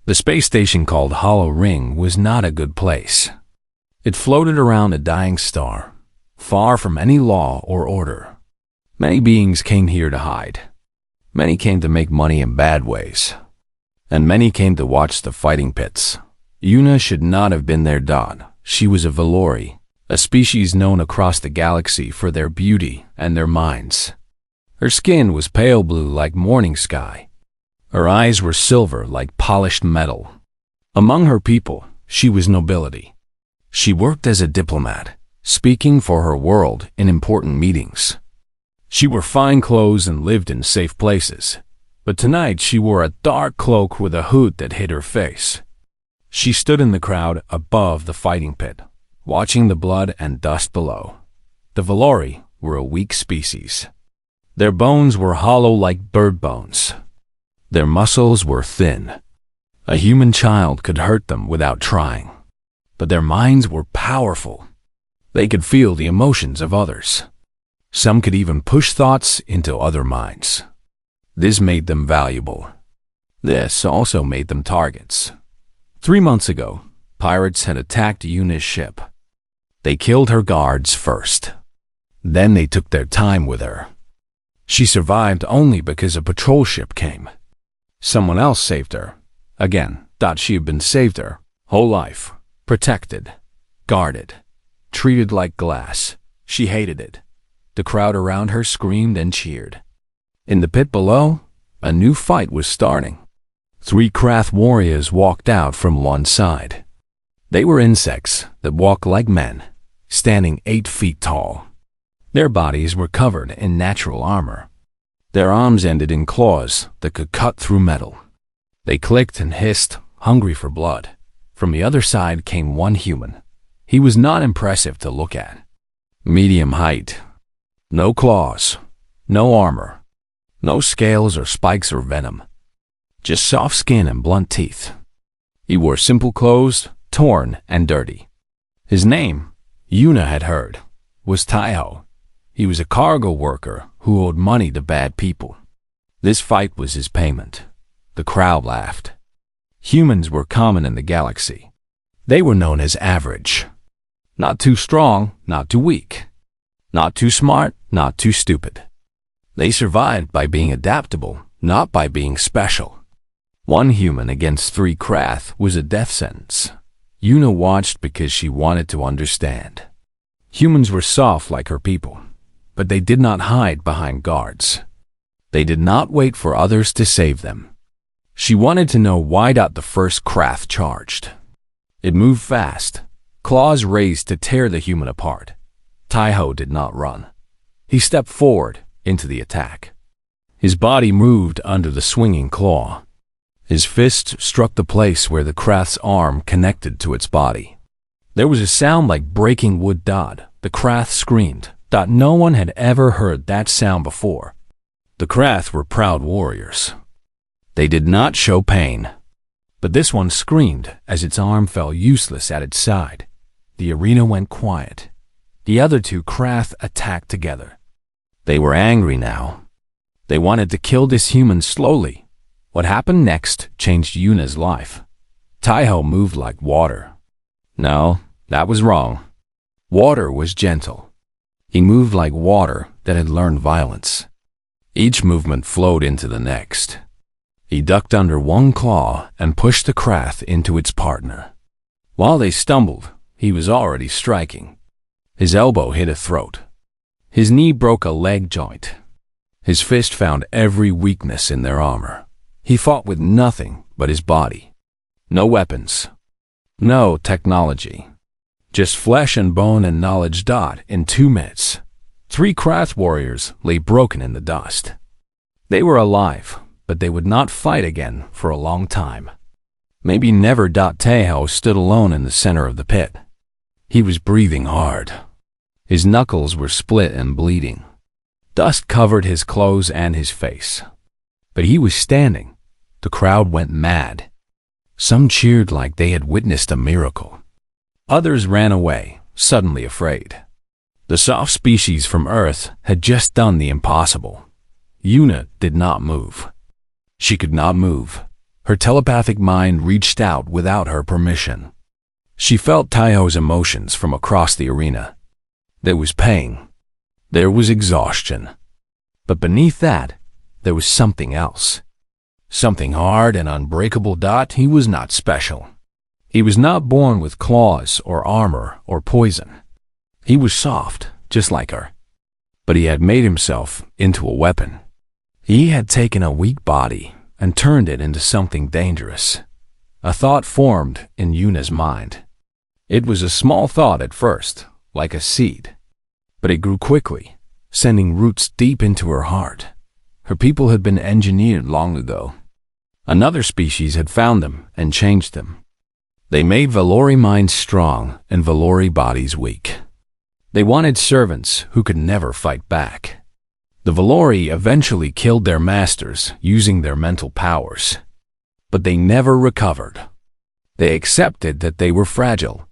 The space station called Hollow Ring was not a good place. It floated around a dying star, far from any law or order. Many beings came here to hide. Many came to make money in bad ways. And many came to watch the fighting pits. Yuna should not have been there. She was a Valori, a species known across the galaxy for their beauty and their minds. Her skin was pale blue like morning sky. Her eyes were silver like polished metal. Among her people, she was nobility. She worked as a diplomat, speaking for her world in important meetings. She wore fine clothes and lived in safe places, but tonight she wore a dark cloak with a hood that hid her face. She stood in the crowd above the fighting pit, watching the blood and dust below. The Valori were a weak species. Their bones were hollow like bird bones. Their muscles were thin. A human child could hurt them without trying. But their minds were powerful. They could feel the emotions of others. Some could even push thoughts into other minds. This made them valuable. This also made them targets. 3 months ago, pirates had attacked Yuna's ship. They killed her guards first. Then they took their time with her. She survived only because a patrol ship came. Someone else saved her. Again, thought she had been saved her whole life. Protected, guarded, treated like glass. She hated it. The crowd around her screamed and cheered. In the pit below, a new fight was starting. 3 Krath warriors walked out from one side. They were insects that walked like men, standing 8 feet tall. Their bodies were covered in natural armor. Their arms ended in claws that could cut through metal. They clicked and hissed, hungry for blood. From the other side came one human. He was not impressive to look at. Medium height. No claws. No armor. No scales or spikes or venom. Just soft skin and blunt teeth. He wore simple clothes, torn and dirty. His name, Yuna had heard, was Taiho. He was a cargo worker who owed money to bad people. This fight was his payment. The crowd laughed. Humans were common in the galaxy. They were known as average. Not too strong, not too weak. Not too smart, not too stupid. They survived by being adaptable, not by being special. One human against 3 Krath was a death sentence. Yuna watched because she wanted to understand. Humans were soft like her people, but they did not hide behind guards. They did not wait for others to save them. She wanted to know why the first Krath charged. It moved fast, claws raised to tear the human apart. Taiho did not run. He stepped forward into the attack. His body moved under the swinging claw. His fist struck the place where the Krath's arm connected to its body. There was a sound like breaking wood. The Krath screamed. No one had ever heard that sound before. The Krath were proud warriors. They did not show pain. But this one screamed as its arm fell useless at its side. The arena went quiet. The other 2 Krath attacked together. They were angry now. They wanted to kill this human slowly. What happened next changed Yuna's life. Taiho moved like water. No, that was wrong. Water was gentle. He moved like water that had learned violence. Each movement flowed into the next. He ducked under one claw and pushed the Krath into its partner. While they stumbled, he was already striking. His elbow hit a throat. His knee broke a leg joint. His fist found every weakness in their armor. He fought with nothing but his body. No weapons. No technology. Just flesh and bone and knowledge. In 2 minutes, 3 Krath warriors lay broken in the dust. They were alive, but they would not fight again for a long time. Maybe never. Taiho stood alone in the center of the pit. He was breathing hard. His knuckles were split and bleeding. Dust covered his clothes and his face. But he was standing. The crowd went mad. Some cheered like they had witnessed a miracle. Others ran away, suddenly afraid. The soft species from Earth had just done the impossible. Yuna did not move. She could not move. Her telepathic mind reached out without her permission. She felt Taiho's emotions from across the arena. There was pain. There was exhaustion. But beneath that, there was something else. Something hard and unbreakable. He was not special. He was not born with claws or armor or poison. He was soft, just like her. But he had made himself into a weapon. He had taken a weak body and turned it into something dangerous. A thought formed in Yuna's mind. It was a small thought at first, like a seed. But it grew quickly, sending roots deep into her heart. Her people had been engineered long ago. Another species had found them and changed them. They made Valori minds strong and Valori bodies weak. They wanted servants who could never fight back. The Valori eventually killed their masters using their mental powers. But they never recovered. They accepted that they were fragile.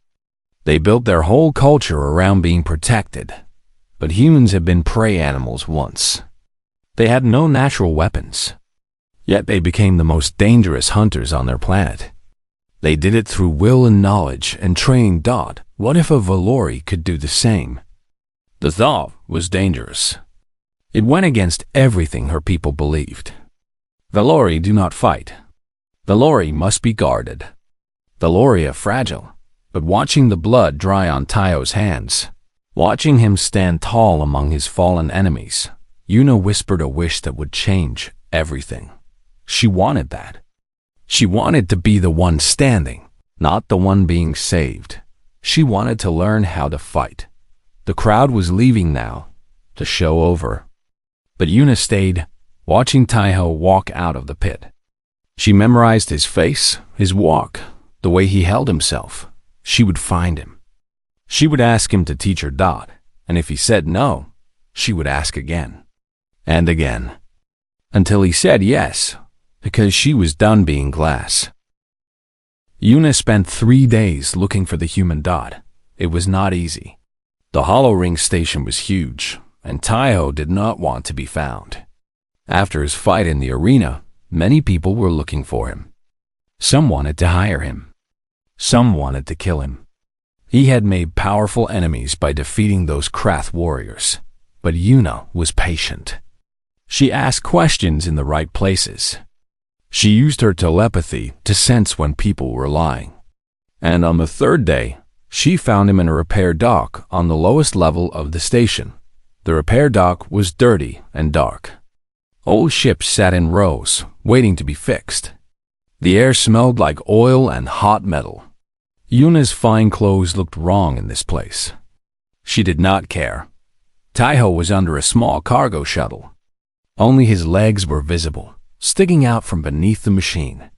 They built their whole culture around being protected. But humans had been prey animals once. They had no natural weapons. Yet they became the most dangerous hunters on their planet. They did it through will and knowledge and training. What if a Valori could do the same? The thought was dangerous. It went against everything her people believed. Valori do not fight. Valori must be guarded. Valori are fragile, but watching the blood dry on Taiho's hands, watching him stand tall among his fallen enemies, Yuna whispered a wish that would change everything. She wanted that. She wanted to be the one standing, not the one being saved. She wanted to learn how to fight. The crowd was leaving now, the show over. But Yuna stayed, watching Taiho walk out of the pit. She memorized his face, his walk, the way he held himself. She would find him. She would ask him to teach her, and if he said no, she would ask again and again, until he said yes, because she was done being glass. Yuna spent 3 days looking for the human. It was not easy. The Hollow Ring station was huge, and Taiho did not want to be found. After his fight in the arena, many people were looking for him. Some wanted to hire him. Some wanted to kill him. He had made powerful enemies by defeating those Krath warriors, but Yuna was patient. She asked questions in the right places. She used her telepathy to sense when people were lying. And on the 3rd day, she found him in a repair dock on the lowest level of the station. The repair dock was dirty and dark. Old ships sat in rows, waiting to be fixed. The air smelled like oil and hot metal. Yuna's fine clothes looked wrong in this place. She did not care. Taiho was under a small cargo shuttle. Only his legs were visible, sticking out from beneath the machine.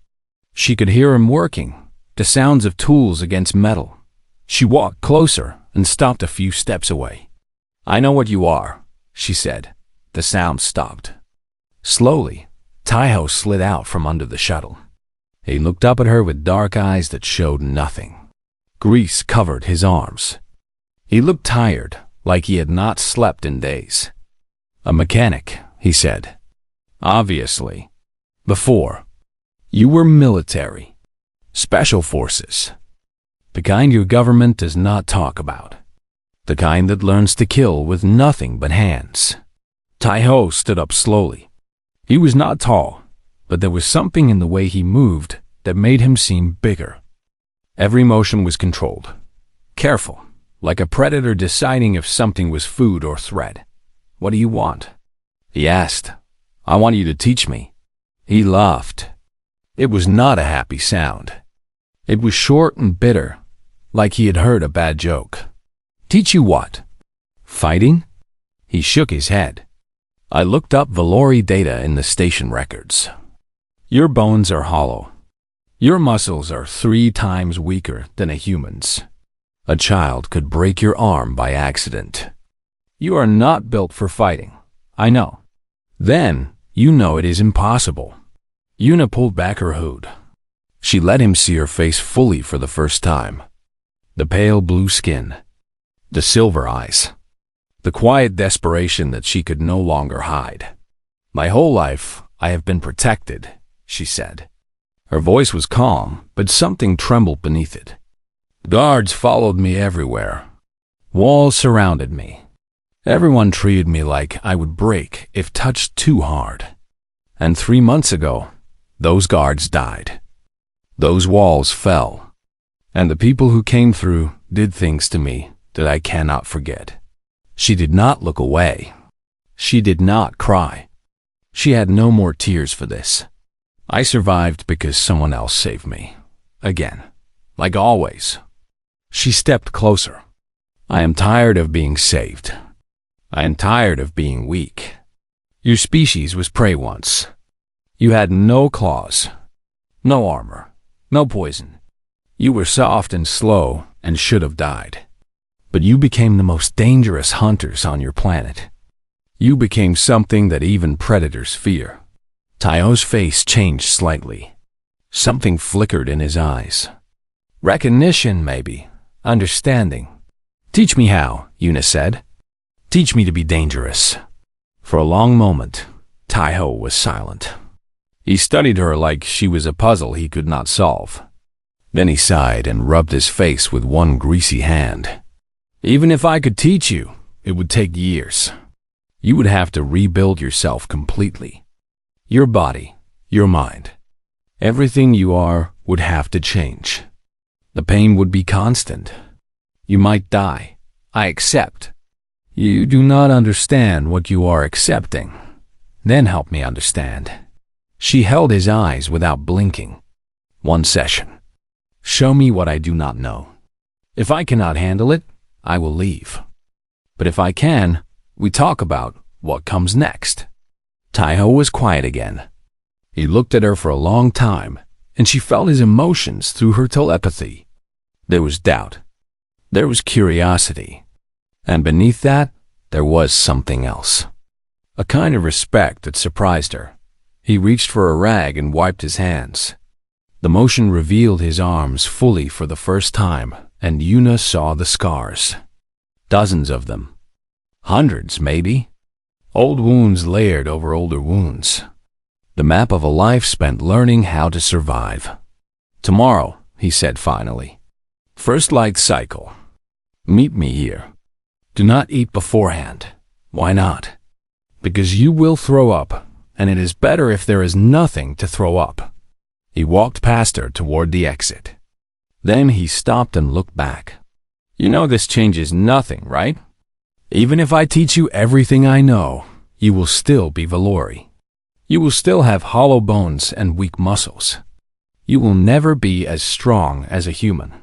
She could hear him working, the sounds of tools against metal. She walked closer and stopped a few steps away. "I know what you are," she said. The sound stopped. Slowly, Taiho slid out from under the shuttle. He looked up at her with dark eyes that showed nothing. Grease covered his arms. He looked tired, like he had not slept in days. "A mechanic," he said. "Obviously. Before, you were military. Special forces. The kind your government does not talk about. The kind that learns to kill with nothing but hands." Taiho stood up slowly. He was not tall, but there was something in the way he moved that made him seem bigger. Every motion was controlled, careful, like a predator deciding if something was food or threat. "What do you want?" he asked. "I want you to teach me." He laughed. It was not a happy sound. It was short and bitter, like he had heard a bad joke. "Teach you what? Fighting?" He shook his head. "I looked up Valori data in the station records. Your bones are hollow. Your muscles are 3 times weaker than a human's. A child could break your arm by accident. You are not built for fighting. I know." "Then you know it is impossible." Yuna pulled back her hood. She let him see her face fully for the first time. The pale blue skin, the silver eyes, the quiet desperation that she could no longer hide. "My whole life I have been protected," she said. Her voice was calm, but something trembled beneath it. Guards followed me everywhere. Walls surrounded me. Everyone treated me like I would break if touched too hard. And 3 months ago, those guards died. Those walls fell. And the people who came through did things to me that I cannot forget. She did not look away. She did not cry. She had no more tears for this. I survived because someone else saved me. Again, like always. She stepped closer. I am tired of being saved. I am tired of being weak. Your species was prey once. You had no claws, no armor, no poison. You were soft and slow and should have died. But you became the most dangerous hunters on your planet. You became something that even predators fear. Taiho's face changed slightly. Something flickered in his eyes. Recognition, maybe. Understanding. Teach me how, Yuna said. Teach me to be dangerous. For a long moment, Taiho was silent. He studied her like she was a puzzle he could not solve. Then he sighed and rubbed his face with one greasy hand. Even if I could teach you, it would take years. You would have to rebuild yourself completely. Your body, your mind, everything you are would have to change. The pain would be constant. You might die. I accept. You do not understand what you are accepting. Then help me understand. She held his eyes without blinking. 1 session. Show me what I do not know. If I cannot handle it, I will leave. But if I can, we talk about what comes next. Taiho was quiet again. He looked at her for a long time, and she felt his emotions through her telepathy. There was doubt. There was curiosity. And beneath that, there was something else. A kind of respect that surprised her. He reached for a rag and wiped his hands. The motion revealed his arms fully for the first time, and Yuna saw the scars. Dozens of them. Hundreds, maybe. Old wounds layered over older wounds. The map of a life spent learning how to survive. Tomorrow, he said finally. First light cycle. Meet me here. Do not eat beforehand. Why not? Because you will throw up, and it is better if there is nothing to throw up. He walked past her toward the exit. Then he stopped and looked back. You know this changes nothing, right? Even if I teach you everything I know, you will still be Valori. You will still have hollow bones and weak muscles. You will never be as strong as a human.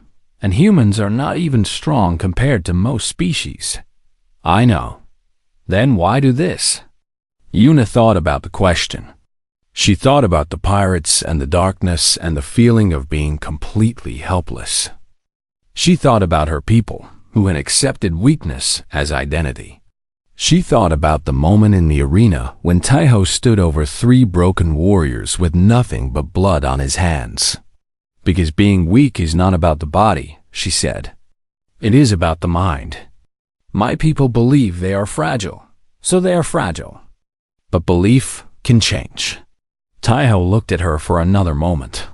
And humans are not even strong compared to most species. I know. Then why do this? Yuna thought about the question. She thought about the pirates and the darkness and the feeling of being completely helpless. She thought about her people, who had accepted weakness as identity. She thought about the moment in the arena when Taiho stood over 3 broken warriors with nothing but blood on his hands. Because being weak is not about the body, she said. It is about the mind. My people believe they are fragile, so they are fragile. But belief can change. Taiho looked at her for another moment.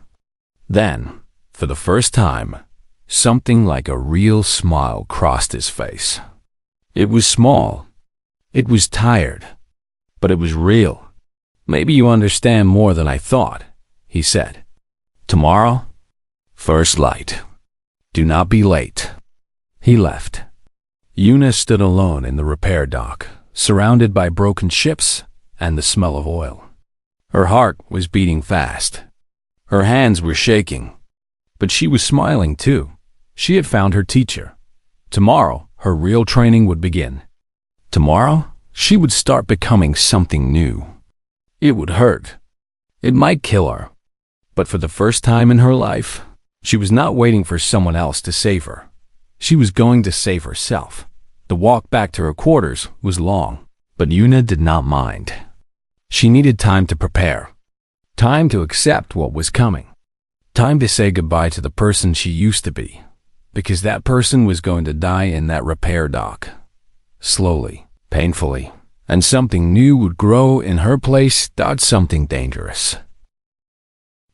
Then, for the first time, something like a real smile crossed his face. It was small. It was tired. But it was real. Maybe you understand more than I thought, he said. Tomorrow, first light. Do not be late. He left. Yuna stood alone in the repair dock, surrounded by broken ships and the smell of oil. Her heart was beating fast. Her hands were shaking. But she was smiling too. She had found her teacher. Tomorrow, her real training would begin. Tomorrow, she would start becoming something new. It would hurt. It might kill her. But for the first time in her life, she was not waiting for someone else to save her. She was going to save herself. The walk back to her quarters was long, but Yuna did not mind. She needed time to prepare. Time to accept what was coming. Time to say goodbye to the person she used to be, because that person was going to die in that repair dock. Slowly, painfully, and something new would grow in her place. Something dangerous.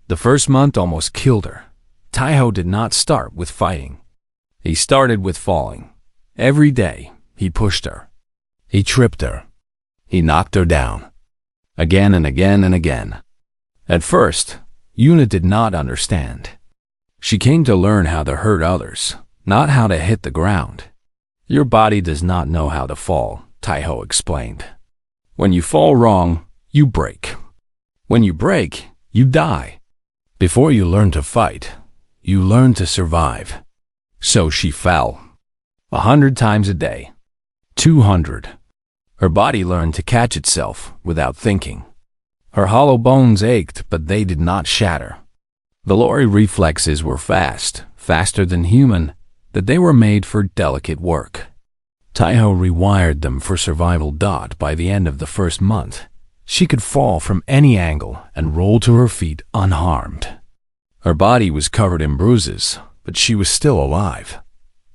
The first month almost killed her. Taiho did not start with fighting. He started with falling. Every day, he pushed her. He tripped her. He knocked her down. Again and again and again. At first, Yuna did not understand. She came to learn how to hurt others, not how to hit the ground. Your body does not know how to fall, Taiho explained. When you fall wrong, you break. When you break, you die. Before you learn to fight, you learn to survive. So she fell. 100 times a day. 200. Her body learned to catch itself without thinking. Her hollow bones ached, but they did not shatter. The Lori reflexes were fast, faster than human, that they were made for delicate work. Taiho rewired them for survival. By the end of the first month, she could fall from any angle and roll to her feet unharmed. Her body was covered in bruises, but she was still alive.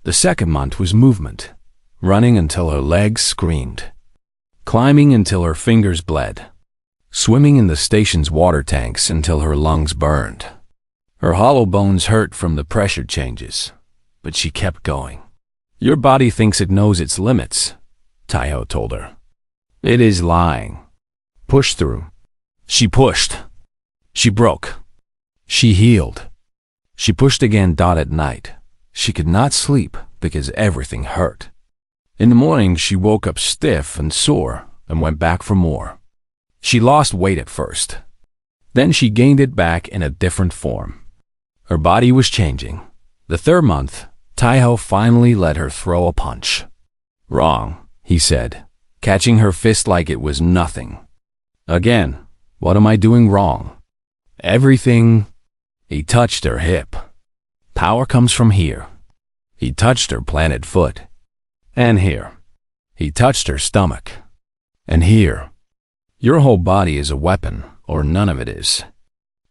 The second month was movement, running until her legs screamed, climbing until her fingers bled, swimming in the station's water tanks until her lungs burned. Her hollow bones hurt from the pressure changes, but she kept going. Your body thinks it knows its limits, Taiho told her. It is lying. Push through. She pushed. She broke. She healed. She pushed again. At night, she could not sleep because everything hurt. In the morning, she woke up stiff and sore and went back for more. She lost weight at first. Then she gained it back in a different form. Her body was changing. The third month, Taiho finally let her throw a punch. Wrong, he said, catching her fist like it was nothing. Again, what am I doing wrong? Everything. He touched her hip. Power comes from here. He touched her planted foot. And here. He touched her stomach. And here. Your whole body is a weapon, or none of it is.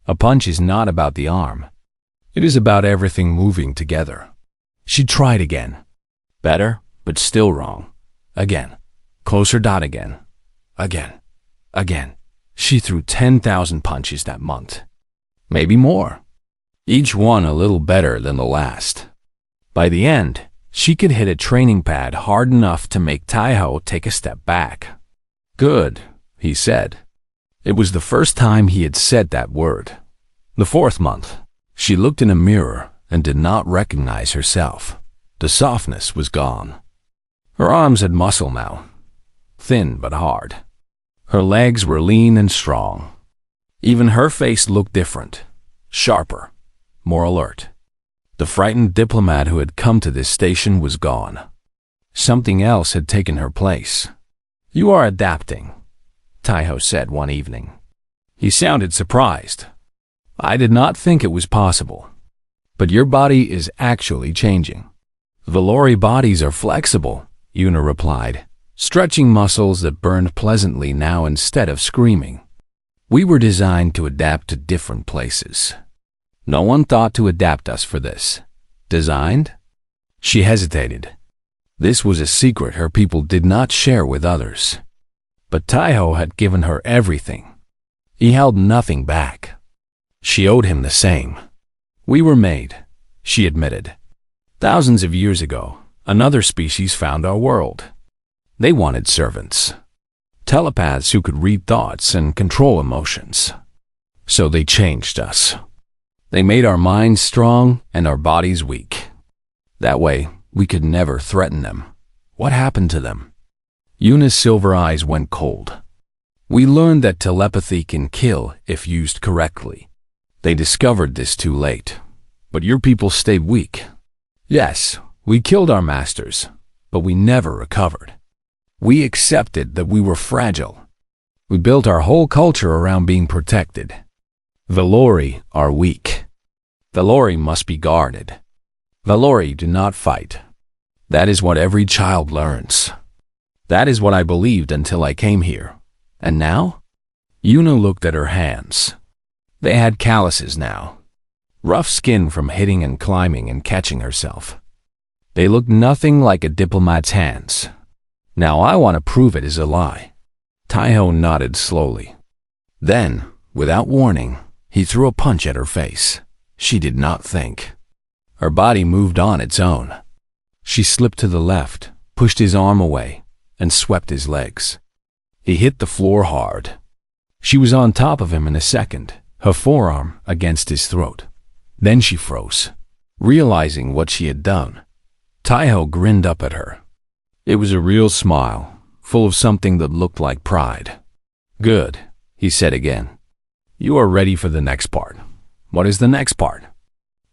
A punch is not about the arm. It is about everything moving together. She tried again. Better, but still wrong. Again. Closer. Again. Again. Again. She threw 10,000 punches that month. Maybe more. Each one a little better than the last. By the end, she could hit a training pad hard enough to make Taiho take a step back. Good, he said. It was the first time he had said that word. The fourth month, she looked in a mirror and did not recognize herself. The softness was gone. Her arms had muscle now, thin but hard. Her legs were lean and strong. Even her face looked different, sharper, more alert. The frightened diplomat who had come to this station was gone. Something else had taken her place. You are adapting, Taiho said one evening. He sounded surprised. I did not think it was possible. But your body is actually changing. Valori bodies are flexible, Yuna replied, stretching muscles that burned pleasantly now instead of screaming. We were designed to adapt to different places. No one thought to adapt us for this. Designed? She hesitated. This was a secret her people did not share with others. But Taiho had given her everything. He held nothing back. She owed him the same. We were made, she admitted. Thousands of years ago, another species found our world. They wanted servants. Telepaths who could read thoughts and control emotions. So they changed us. They made our minds strong and our bodies weak. That way, we could never threaten them. What happened to them? Yuna's silver eyes went cold. We learned that telepathy can kill if used correctly. They discovered this too late. But your people stayed weak. Yes, we killed our masters, but we never recovered. We accepted that we were fragile. We built our whole culture around being protected. Valori are weak. Valori must be guarded. Valori do not fight. That is what every child learns. That is what I believed until I came here. And now? Yuna looked at her hands. They had calluses now. Rough skin from hitting and climbing and catching herself. They looked nothing like a diplomat's hands. Now I want to prove it is a lie. Taiho nodded slowly. Then, without warning, He threw a punch at her face. She did not think. Her body moved on its own. She slipped to the left, pushed his arm away, and swept his legs. He hit the floor hard. She was on top of him in a second, her forearm against his throat. Then she froze, realizing what she had done. Taiho grinned up at her. It was a real smile, full of something that looked like pride. "Good," he said again. "You are ready for the next part." "What is the next part?"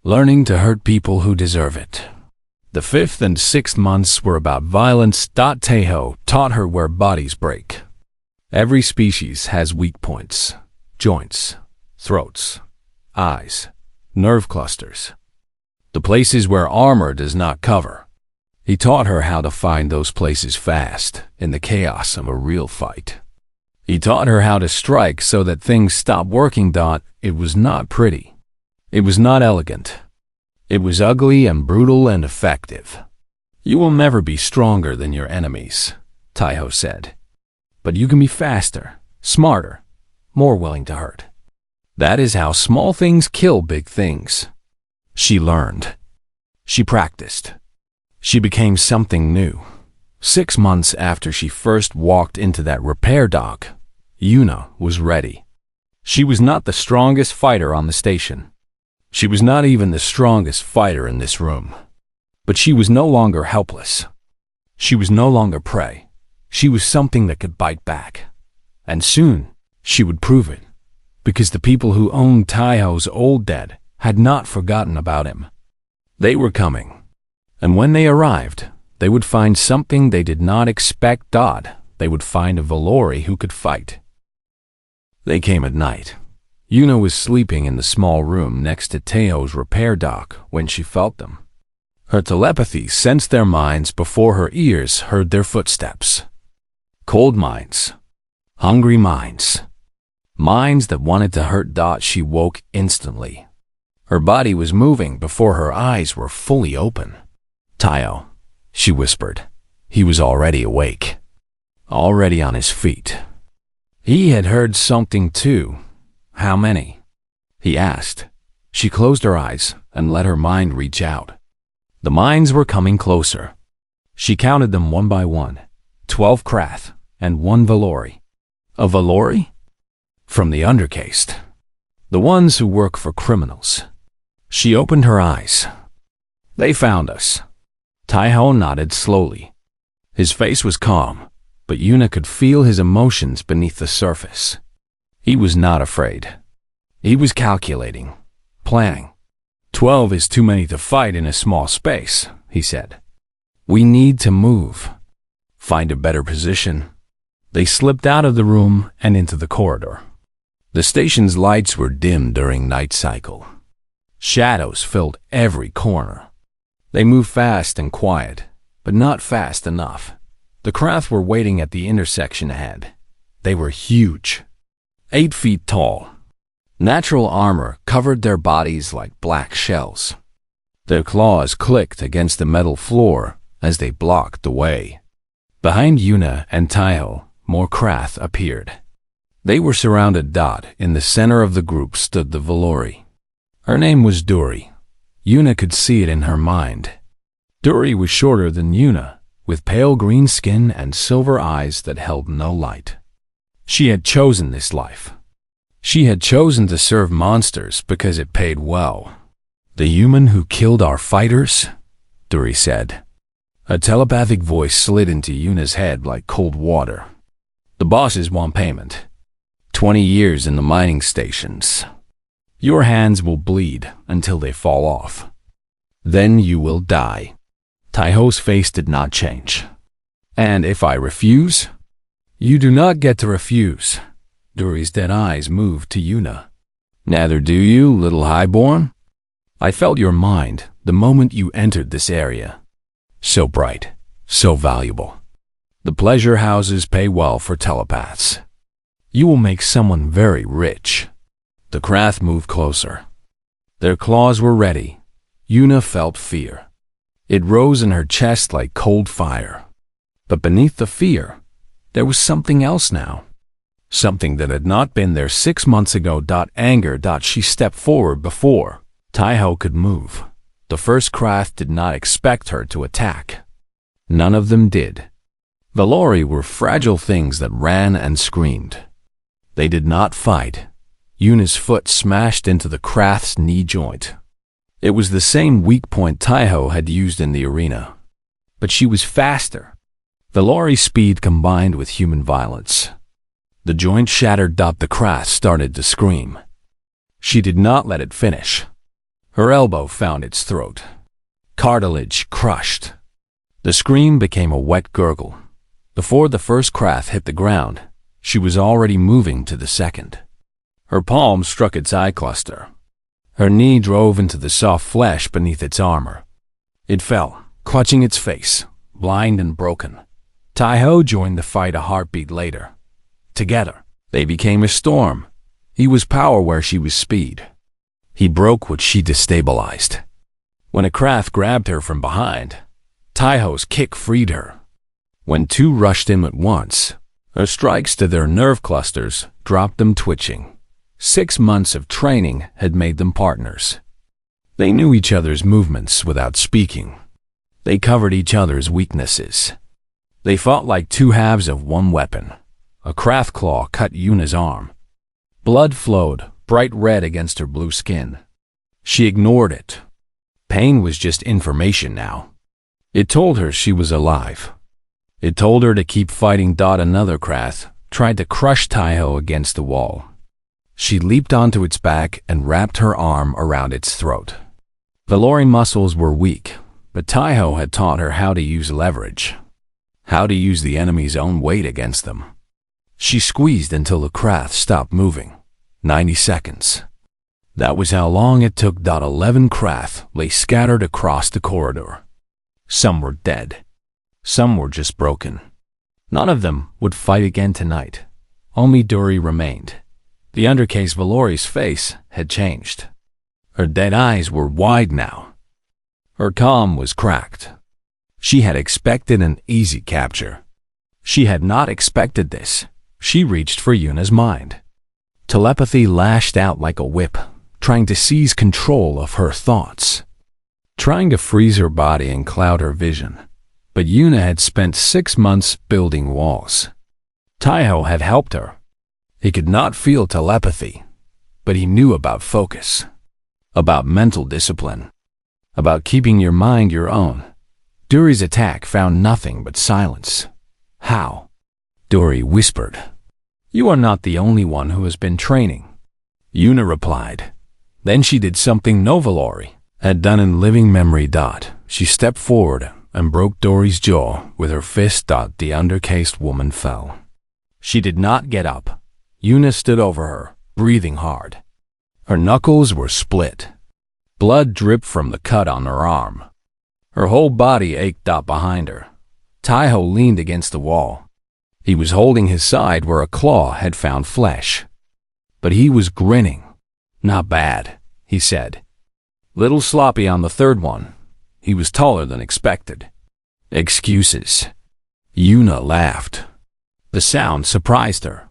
"Learning to hurt people who deserve it." The 5th and 6th months were about violence. Taiho taught her where bodies break. Every species has weak points, joints, throats, eyes, nerve clusters. The places where armor does not cover. He taught her how to find those places fast in the chaos of a real fight. He taught her how to strike so that things stop working. It was not pretty. It was not elegant. It was ugly and brutal and effective. "You will never be stronger than your enemies," Taiho said. "But you can be faster, smarter, more willing to hurt. That is how small things kill big things." She learned. She practiced. She became something new. 6 months after she first walked into that repair dock, Yuna was ready. She was not the strongest fighter on the station. She was not even the strongest fighter in this room. But she was no longer helpless. She was no longer prey. She was something that could bite back. And soon, she would prove it. Because the people who owned Taiho's old dead had not forgotten about him. They were coming. And when they arrived, they would find something they did not expect. They would find a Valori who could fight. They came at night. Yuna was sleeping in the small room next to Taiho's repair dock when she felt them. Her telepathy sensed their minds before her ears heard their footsteps. Cold minds. Hungry minds. Minds that wanted to hurt. She woke instantly. Her body was moving before her eyes were fully open. "Taiho," she whispered. He was already awake. Already on his feet. He had heard something too. "How many?" he asked. She closed her eyes and let her mind reach out. The minds were coming closer. She counted them one by one. 12 Krath and 1 Valori. A Valori? From the undercaste. The ones who work for criminals. She opened her eyes. "They found us." Taiho nodded slowly. His face was calm, but Yuna could feel his emotions beneath the surface. He was not afraid. He was calculating, planning. 12 is too many to fight in a small space, he said. "We need to move. Find a better position." They slipped out of the room and into the corridor. The station's lights were dim during night cycle. Shadows filled every corner. They moved fast and quiet, but not fast enough. The Krath were waiting at the intersection ahead. They were huge, 8 feet tall. Natural armor covered their bodies like black shells. Their claws clicked against the metal floor as they blocked the way. Behind Yuna and Taiho, more Krath appeared. They were surrounded. In the center of the group stood the Valori. Her name was Duri. Yuna could see it in her mind. Duri was shorter than Yuna, with pale green skin and silver eyes that held no light. She had chosen this life. She had chosen to serve monsters because it paid well. "The human who killed our fighters?" Duri said. A telepathic voice slid into Yuna's head like cold water. "The bosses want payment. 20 years in the mining stations. Your hands will bleed until they fall off. Then you will die." Taiho's face did not change. "And if I refuse?" "You do not get to refuse." Duri's dead eyes moved to Yuna. "Neither do you, little highborn. I felt your mind the moment you entered this area. So bright, so valuable. The pleasure houses pay well for telepaths. You will make someone very rich." The Krath moved closer. Their claws were ready. Yuna felt fear. It rose in her chest like cold fire. But beneath the fear, there was something else now. Something that had not been there 6 months ago. Anger. She stepped forward before Taiho could move. The first craft did not expect her to attack. None of them did. Valori were fragile things that ran and screamed. They did not fight. Yuna's foot smashed into the craft's knee joint. It was the same weak point Taiho had used in the arena. But she was faster. Valori's speed combined with human violence. The joint shattered. The craft started to scream. She did not let it finish. Her elbow found its throat. Cartilage crushed. The scream became a wet gurgle. Before the first craft hit the ground, she was already moving to the second. Her palm struck its eye cluster. Her knee drove into the soft flesh beneath its armor. It fell, clutching its face, blind and broken. Taiho joined the fight a heartbeat later. Together, they became a storm. He was power where she was speed. He broke what she destabilized. When a craft grabbed her from behind, Taiho's kick freed her. When two rushed him at once, her strikes to their nerve clusters dropped them twitching. 6 months of training had made them partners. They knew each other's movements without speaking. They covered each other's weaknesses. They fought like two halves of one weapon. A craft claw cut Yuna's arm. Blood flowed, bright red against her blue skin. She ignored it. Pain was just information now. It told her she was alive. It told her to keep fighting. Another craft tried to crush Taiho against the wall. She leaped onto its back and wrapped her arm around its throat. Valori muscles were weak, but Taiho had taught her how to use leverage, how to use the enemy's own weight against them. She squeezed until the craft stopped moving. 90 seconds. That was how long it took. 11 craft lay scattered across the corridor. Some were dead. Some were just broken. None of them would fight again tonight. Only Duri remained. The undercase Valori's face had changed. Her dead eyes were wide now. Her calm was cracked. She had expected an easy capture. She had not expected this. She reached for Yuna's mind. Telepathy lashed out like a whip, trying to seize control of her thoughts, trying to freeze her body and cloud her vision. But Yuna had spent 6 months building walls. Taiho had helped her. He could not feel telepathy, but he knew about focus, about mental discipline, about keeping your mind your own. Duri's attack found nothing but silence. How? Duri whispered. You are not the only one who has been training. Yuna replied. Then she did something no Valori had done in living memory. She stepped forward and broke Duri's jaw with her fist. The undercased woman fell. She did not get up. Yuna stood over her, breathing hard. Her knuckles were split. Blood dripped from the cut on her arm. Her whole body ached. Behind her, Taiho leaned against the wall. He was holding his side where a claw had found flesh. But he was grinning. Not bad, he said. Little sloppy on the third one. He was taller than expected. Excuses. Yuna laughed. The sound surprised her.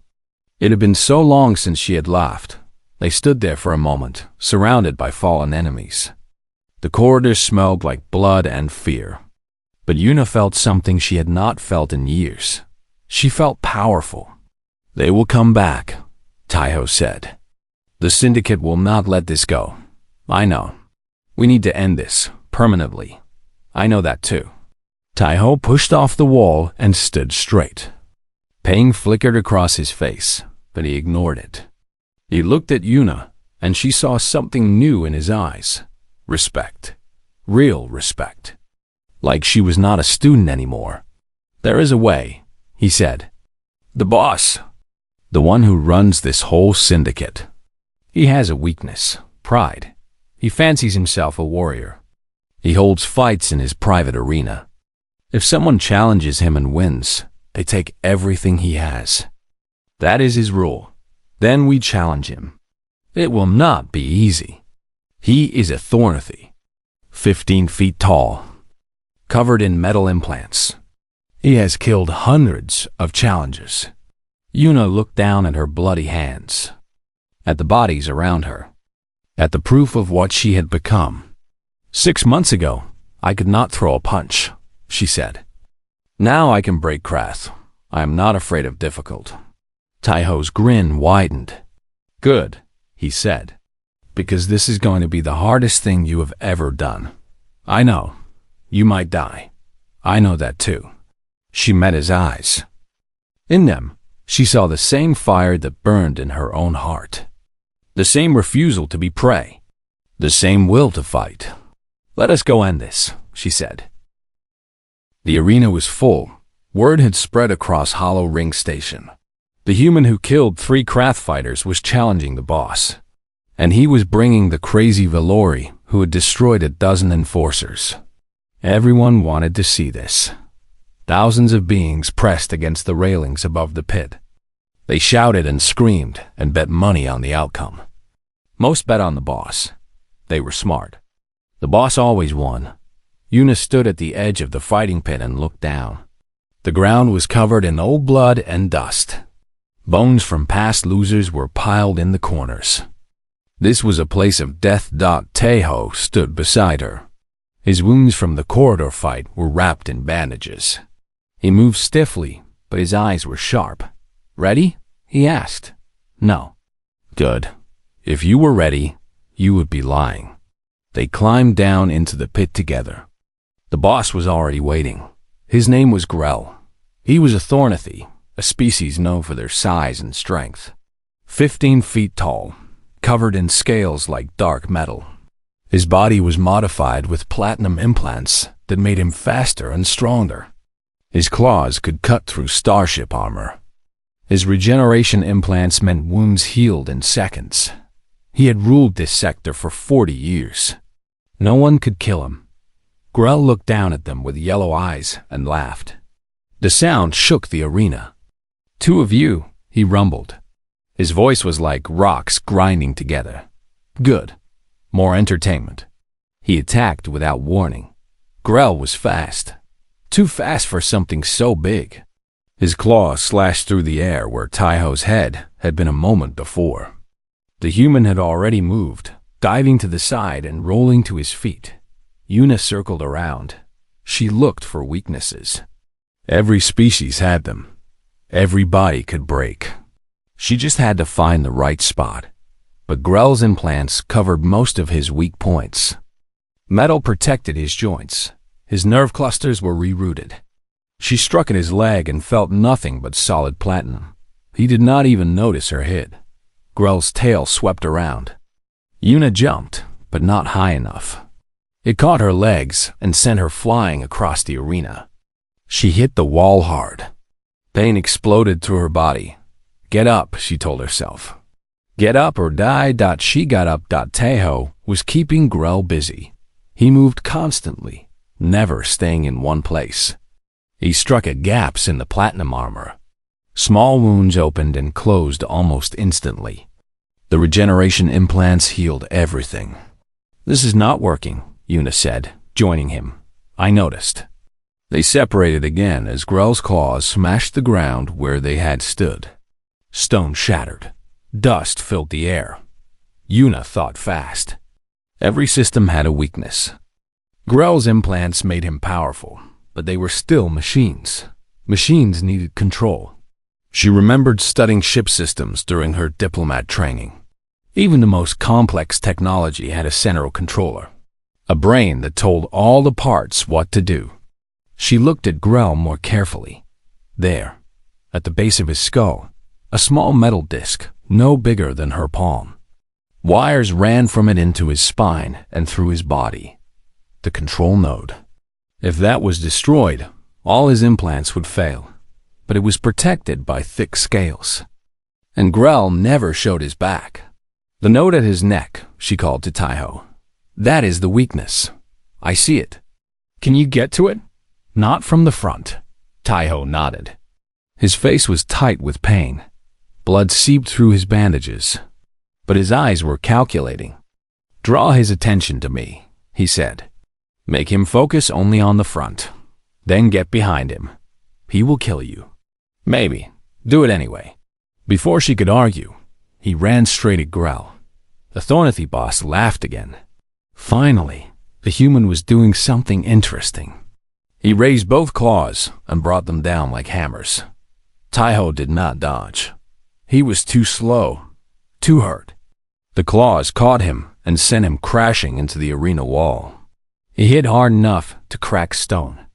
It had been so long since she had laughed. They stood there for a moment, surrounded by fallen enemies. The corridors smelled like blood and fear. But Yuna felt something she had not felt in years. She felt powerful. They will come back, Taiho said. The Syndicate will not let this go. I know. We need to end this, permanently. I know that too. Taiho pushed off the wall and stood straight. Pain flickered across his face, but he ignored it. He looked at Yuna, and she saw something new in his eyes. Respect. Real respect. Like she was not a student anymore. There is a way, he said. The boss. The one who runs this whole syndicate. He has a weakness, pride. He fancies himself a warrior. He holds fights in his private arena. If someone challenges him and wins, they take everything he has. That is his rule. Then we challenge him. It will not be easy. He is a Thornathy, 15 feet tall, covered in metal implants. He has killed hundreds of challengers. Yuna looked down at her bloody hands, at the bodies around her, at the proof of what she had become. 6 months ago, I could not throw a punch, she said. Now I can break craft. I am not afraid of difficult. Taiho's grin widened. Good, he said, because this is going to be the hardest thing you have ever done. I know. You might die. I know that too. She met his eyes. In them, she saw the same fire that burned in her own heart. The same refusal to be prey. The same will to fight. Let us go end this, she said. The arena was full. Word had spread across Hollow Ring Station. The human who killed 3 craft fighters was challenging the boss. And he was bringing the crazy Valori who had destroyed a dozen enforcers. Everyone wanted to see this. Thousands of beings pressed against the railings above the pit. They shouted and screamed and bet money on the outcome. Most bet on the boss. They were smart. The boss always won. Yuna stood at the edge of the fighting pit and looked down. The ground was covered in old blood and dust. Bones from past losers were piled in the corners. This was a place of death. Taiho stood beside her. His wounds from the corridor fight were wrapped in bandages. He moved stiffly, but his eyes were sharp. Ready? He asked. No. Good. If you were ready, you would be lying. They climbed down into the pit together. The boss was already waiting. His name was Grell. He was a Thornithy, a species known for their size and strength. 15 feet tall, covered in scales like dark metal. His body was modified with platinum implants that made him faster and stronger. His claws could cut through starship armor. His regeneration implants meant wounds healed in seconds. He had ruled this sector for 40 years. No one could kill him. Grell looked down at them with yellow eyes and laughed. The sound shook the arena. 2 of you, he rumbled. His voice was like rocks grinding together. Good. More entertainment. He attacked without warning. Grell was fast. Too fast for something so big. His claws slashed through the air where Taiho's head had been a moment before. The human had already moved, diving to the side and rolling to his feet. Yuna circled around. She looked for weaknesses. Every species had them. Every body could break. She just had to find the right spot. But Grell's implants covered most of his weak points. Metal protected his joints. His nerve clusters were rerouted. She struck at his leg and felt nothing but solid platinum. He did not even notice her hit. Grell's tail swept around. Yuna jumped, but not high enough. It caught her legs and sent her flying across the arena. She hit the wall hard. Pain exploded through her body. Get up, she told herself. Get up or die. She got up. Taiho was keeping Grell busy. He moved constantly, never staying in one place. He struck at gaps in the platinum armor. Small wounds opened and closed almost instantly. The regeneration implants healed everything. This is not working, Yuna said, joining him. I noticed. They separated again as Grell's claws smashed the ground where they had stood. Stone shattered. Dust filled the air. Yuna thought fast. Every system had a weakness. Grell's implants made him powerful, but they were still machines. Machines needed control. She remembered studying ship systems during her diplomat training. Even the most complex technology had a central controller, a brain that told all the parts what to do. She looked at Grell more carefully. There, at the base of his skull, a small metal disc, no bigger than her palm. Wires ran from it into his spine and through his body. The control node. If that was destroyed, all his implants would fail. But it was protected by thick scales. And Grell never showed his back. The node at his neck, she called to Taiho. That is the weakness. I see it. Can you get to it? Not from the front. Taiho nodded. His face was tight with pain. Blood seeped through his bandages. But his eyes were calculating. Draw his attention to me, he said. Make him focus only on the front. Then get behind him. He will kill you. Maybe. Do it anyway. Before she could argue, he ran straight at Grell. The Thornathy boss laughed again. Finally, the human was doing something interesting. He raised both claws and brought them down like hammers. Taiho did not dodge. He was too slow, too hurt. The claws caught him and sent him crashing into the arena wall. He hit hard enough to crack stone.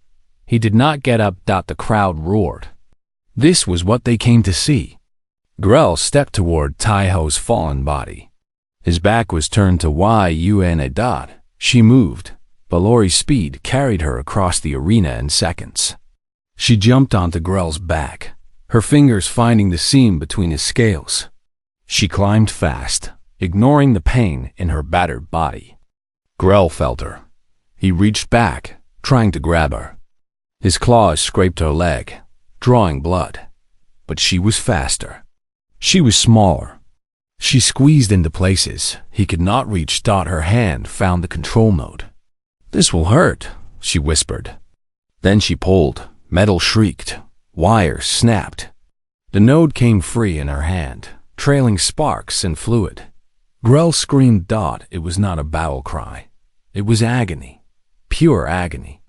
He did not get up. The crowd roared. This was what they came to see. Grell stepped toward Taiho's fallen body. His back was turned to Yuna. She moved. Valori's speed carried her across the arena in seconds. She jumped onto Grell's back, her fingers finding the seam between his scales. She climbed fast, ignoring the pain in her battered body. Grell felt her. He reached back, trying to grab her. His claws scraped her leg, drawing blood. But she was faster. She was smaller. She squeezed into places he could not reach. Her hand found the control mode. "This will hurt," she whispered. Then she pulled. Metal shrieked. Wires snapped. The node came free in her hand, trailing sparks and fluid. Grell screamed. It was not a battle cry. It was agony. Pure agony.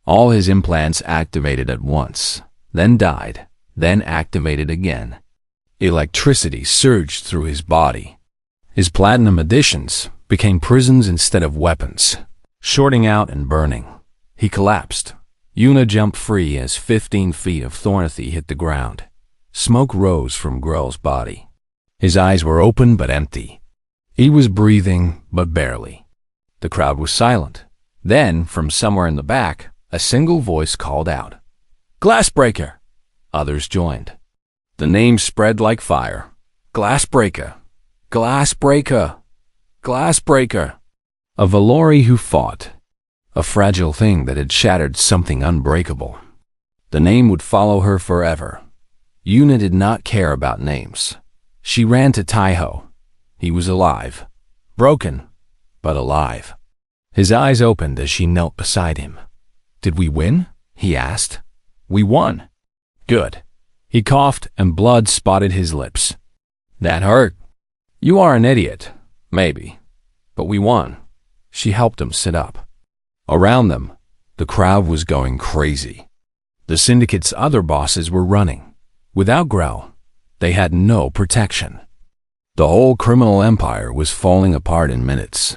All his implants activated at once, then died, then activated again. Electricity surged through his body. His platinum additions became prisons instead of weapons, shorting out and burning. He collapsed. Yuna jumped free as 15 feet of Thornathy hit the ground. Smoke rose from Grell's body. His eyes were open but empty. He was breathing, but barely. The crowd was silent. Then, from somewhere in the back, a single voice called out, "Glassbreaker!" Others joined. The name spread like fire. Glassbreaker! Glassbreaker! Glassbreaker! A Valori who fought. A fragile thing that had shattered something unbreakable. The name would follow her forever. Yuna did not care about names. She ran to Taiho. He was alive. Broken, but alive. His eyes opened as she knelt beside him. "Did we win?" he asked. "We won." "Good." He coughed and blood spotted his lips. "That hurt." "You are an idiot. Maybe. But we won." She helped him sit up. Around them, the crowd was going crazy. The syndicate's other bosses were running. Without Grell, they had no protection. The whole criminal empire was falling apart in minutes.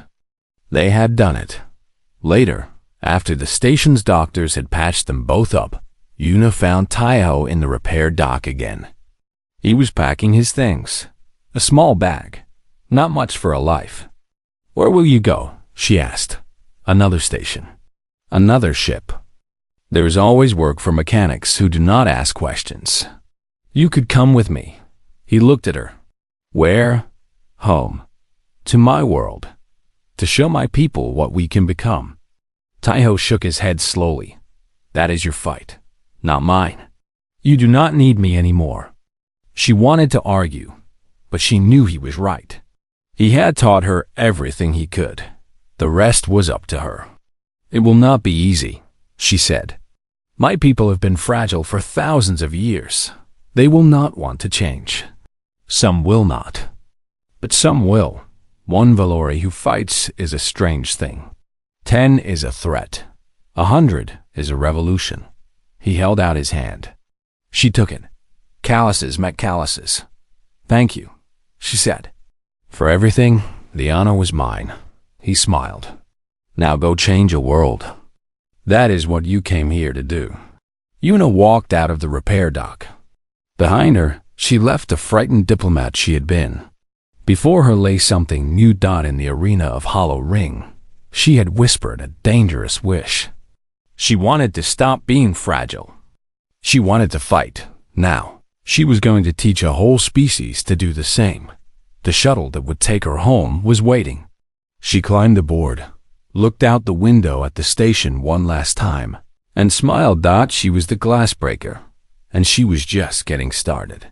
They had done it. Later, after the station's doctors had patched them both up, Yuna found Taiho in the repair dock again. He was packing his things. A small bag. Not much for a life. "Where will you go?" she asked. "Another station. Another ship. There is always work for mechanics who do not ask questions. You could come with me." He looked at her. "Where?" "Home. To my world. To show my people what we can become." Taiho shook his head slowly. "That is your fight, not mine. You do not need me anymore." She wanted to argue, but she knew he was right. He had taught her everything he could. The rest was up to her. "It will not be easy," she said. "My people have been fragile for thousands of years. They will not want to change. Some will not. But some will. One Valori who fights is a strange thing. 10 is a threat. 100 is a revolution." He held out his hand. She took it. Calluses met calluses. "Thank you," she said. "For everything, the honor was mine." He smiled. "Now go change a world. That is what you came here to do." Yuna walked out of the repair dock. Behind her, she left the frightened diplomat she had been. Before her lay something new. In the arena of Hollow Ring, she had whispered a dangerous wish. She wanted to stop being fragile. She wanted to fight, now. She was going to teach a whole species to do the same. The shuttle that would take her home was waiting. She climbed aboard, looked out the window at the station one last time, and smiled. She was the glassbreaker, and she was just getting started.